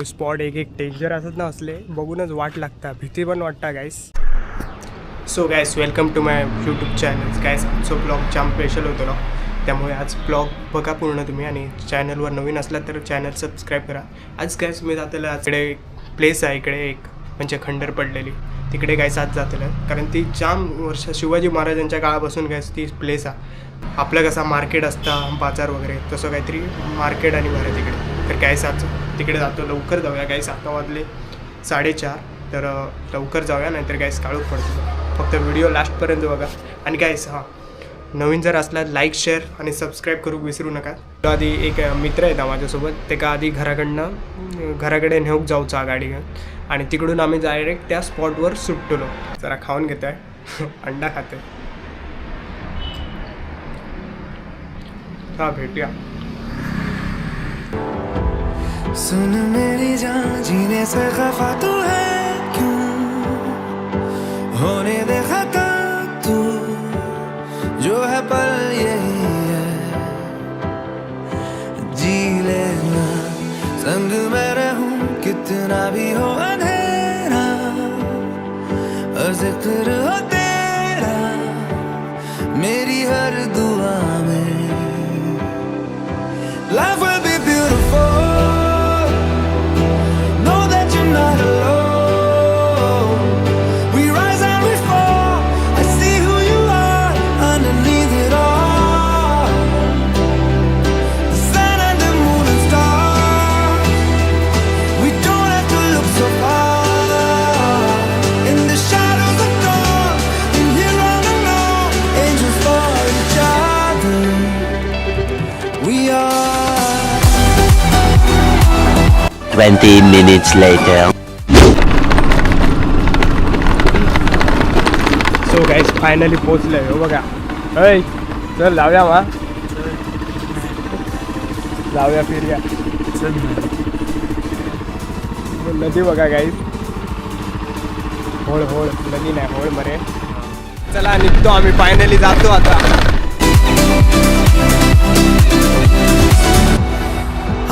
Spot एक danger असत ना, असले बघूनच वाट लागता, भीती पण वाटता guys. So guys, welcome to my YouTube channel. Guys, आजचा ब्लॉग जाम स्पेशल होतो ना, त्यामुळे आज ब्लॉग बघा पूर्ण तुम्ही. आणि चॅनलवर नवीन असला तर चॅनल सबस्क्राईब करा. आज गाईस मी जातेला, इकडे एक प्लेस आहे, इकडे एक म्हणजे खंडर पडलेली, तिकडे गाईस आज जातेला. कारण ती जाम वर्ष शिवाजी महाराजांच्या काळापासून गाईस ती प्लेस आहे. आपलं कसा मार्केट असता, बाजार वगैरे, तसं काहीतरी मार्केट आणि भरत तिकडे. तर गाईस आज तिकडे जातो. लवकर जाऊया गाईस, आता वाजले 4:30. तर लवकर जाऊया, नाहीतर गाईस काळोख पडतो. फक्त व्हिडिओ लास्टपर्यंत बघा. आणि गाईस नवीन जर असला लाईक, शेअर आणि सबस्क्राईब करू विसरू नका. आधी एक मित्र आहेत माझ्यासोबत, ते का आधी घराकडे नेऊक जाऊचा गाडी घेऊन, आणि तिकडून आम्ही डायरेक्ट त्या स्पॉटवर सुटलो. जरा खाऊन घेतो आहे अंडा खाते. हाँ भेटिया. सुन मेरी जान, जीने से खफा तू है क्यों, होने दे खता तू, जो है पल यही है, जी लेना संग मैं रहूं, कितना भी हो अंधेरा, जिक्र हो तेरा मेरी हर दुआ में. Life will be beautiful, know that you're not alone. We rise and we fall, I see who you are underneath it all. The sun and the moon and stars, we don't have to look so far. In the shadows of dawn, and here all alone, angels for each other. We are 20 minutes later. So guys finally पोचलोय. हो बघा, ऐ चल लावूया लावूया फिरूया. नदी बघा गाईस, होळ नदी नाही, होळ मरे. चला निघतो आम्ही, फायनली जातो आता.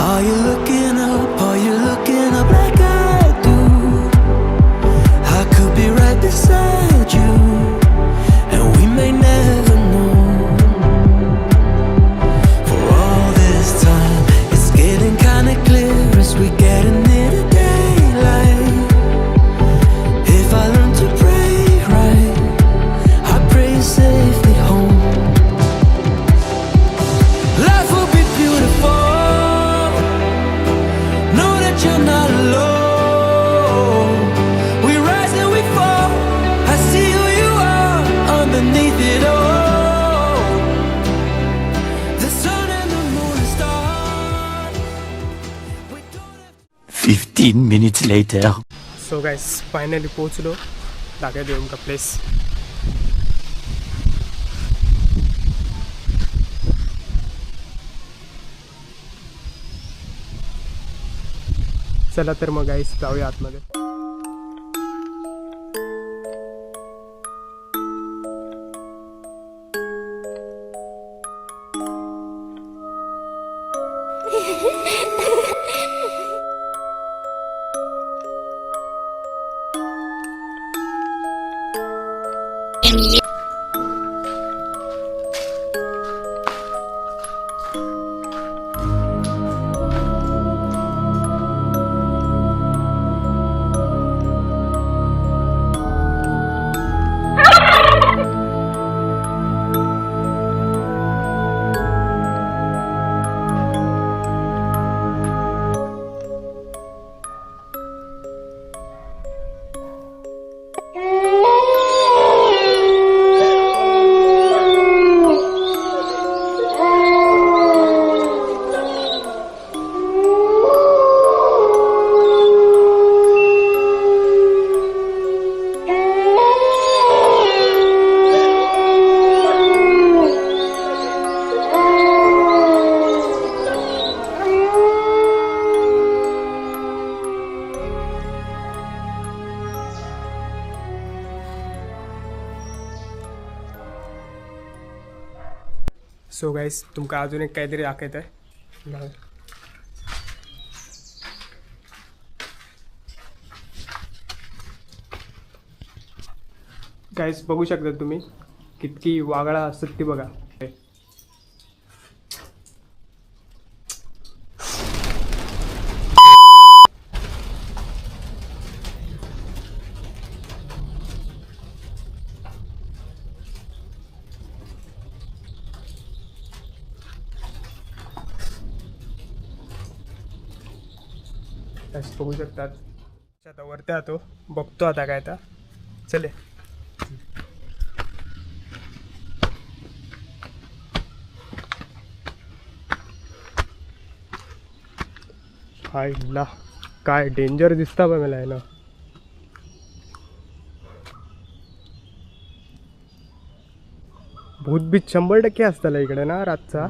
Are you looking up? Are you looking up like I do? I could be right beside you, and we may never know. For all this time, it's getting kinda clear as we get near the daylight. If I learn to pray right, I pray safely home. Life will be beautiful, you're not alone. We rise and we fall, I see who you are underneath it all. The sun and the moon and stars, we don't have 15 minutes later. So guys finally पोचलो. दाखवा देऊन का place. चला तर मग गाईस जाऊया आतमध्ये. So guys तुमका अजून एक काहीतरी दाखवत आहे. काहीच बघू शकता तुम्ही कितकी वागळा असतात ती बघा. काहीच बघू शकतात. आता वरती आतो बघतो आता काय आता चले. हाय ला काय डेंजर दिसता बघ मला आहे ना. भूतबीत 100% असताला इकडे ना रातचा.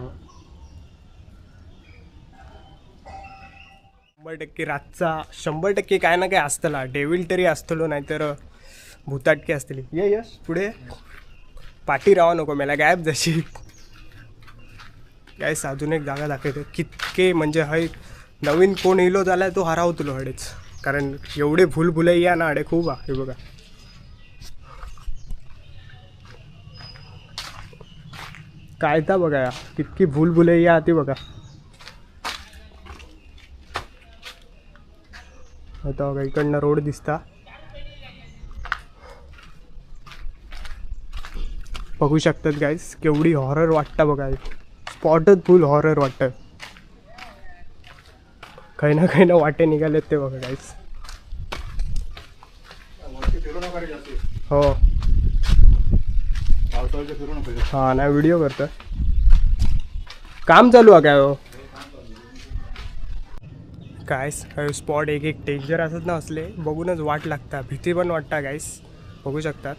100% रातचा 100% काय ना काय असतला. डेविल तरी असतलो नाहीतर भूताटके असतली. ये यश पुढे पाठी राहा नको मला गायब जशी काय. अजून एक जागा दाखवते कितके म्हणजे हय नवीन कोण इलो झालाय तो हरावतलो हडेच. कारण एवढे भूलभुलैया ना हडे खूप हे बघा. काय ता बघा या कितकी भूलभुलैया ती बघा. आता बघा इकडनं रोड दिसता. बघू शकतात गाईस केवढी हॉरर वाटतं बघा. स्पॉटच फुल हॉरर वाटतं. काही ना वाटे निघालेत ते बघा गाईस. हो हा नाही व्हिडिओ करतो. काम चालू आहे काय हो. गाईस स्पॉट एक एक डेंजर असत ना असले बघूनच वाट लागता. भीती पण वाटता गाईस. बघू शकतात.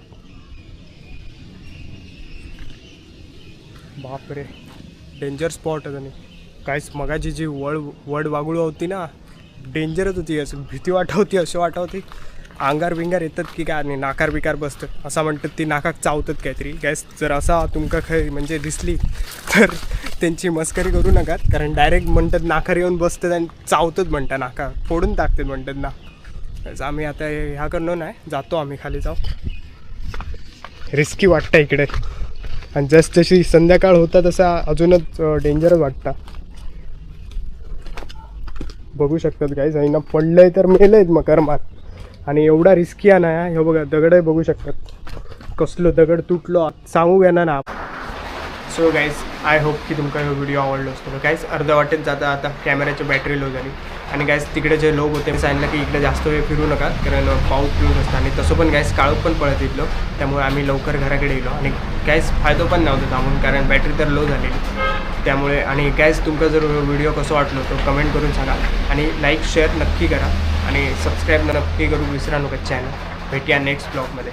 बापरे डेंजर स्पॉट आहे. आणि काहीच मगाची जी वड वागुळू होती ना डेंजरच होती. असं भीती वाटवती अशी वाटवती. अंगार बिंगार येतात की काय नाही नाकार बिकार बसतात असं म्हणतात. ती नाकाक चावतात काहीतरी. गॅस जर असा तुमका खै म्हणजे दिसली तर त्यांची मस्करी करू नका. कारण डायरेक्ट म्हणतात नाकार येऊन बसतात आणि चावतात म्हणतात. नाका फोडून टाकतात म्हणतात ना. आम्ही आता ह्या करणं नाही जातो आम्ही खाली जाऊ. रिस्की वाटतं इकडे. आणि जशी संध्याकाळ होता तसा अजूनच डेंजरच वाटतं. बघू शकतात गाईज ना पडलंय तर मेलंय मकर मार. आणि एवढा रिस्की आहे ना. हे बघा दगड बघू शकतात. कसलो दगड तुटलो सांगू घ्या ना. सो गाईज आय होप की तुमका हा व्हिडिओ आवडलो असतो. गाईज अर्ध्या वाटेत जाता आता कॅमेऱ्याची बॅटरी लो झाली. आणि गाईज तिकडे जे लोक होते सांगितलं की इकडे जास्त वेळ फिरू नका कारण पाऊस पिऊन असतं. आणि तसं पण गाईज काळोख पण पळत येतलो. त्यामुळे आम्ही लवकर घराकडे गेलो. आणि गाईज फायदा पण नव्हता थांबून कारण बॅटरी तर लो झालेली त्यामुळे. आणि गाईज तुमका जर व्हिडिओ कसं वाटलो तो कमेंट करून सांगा. आणि लाईक शेअर नक्की करा. आणि सबस्क्राईब नक्की करू विसरा नका चॅनल. भेटूया नेक्स्ट ब्लॉगमध्ये.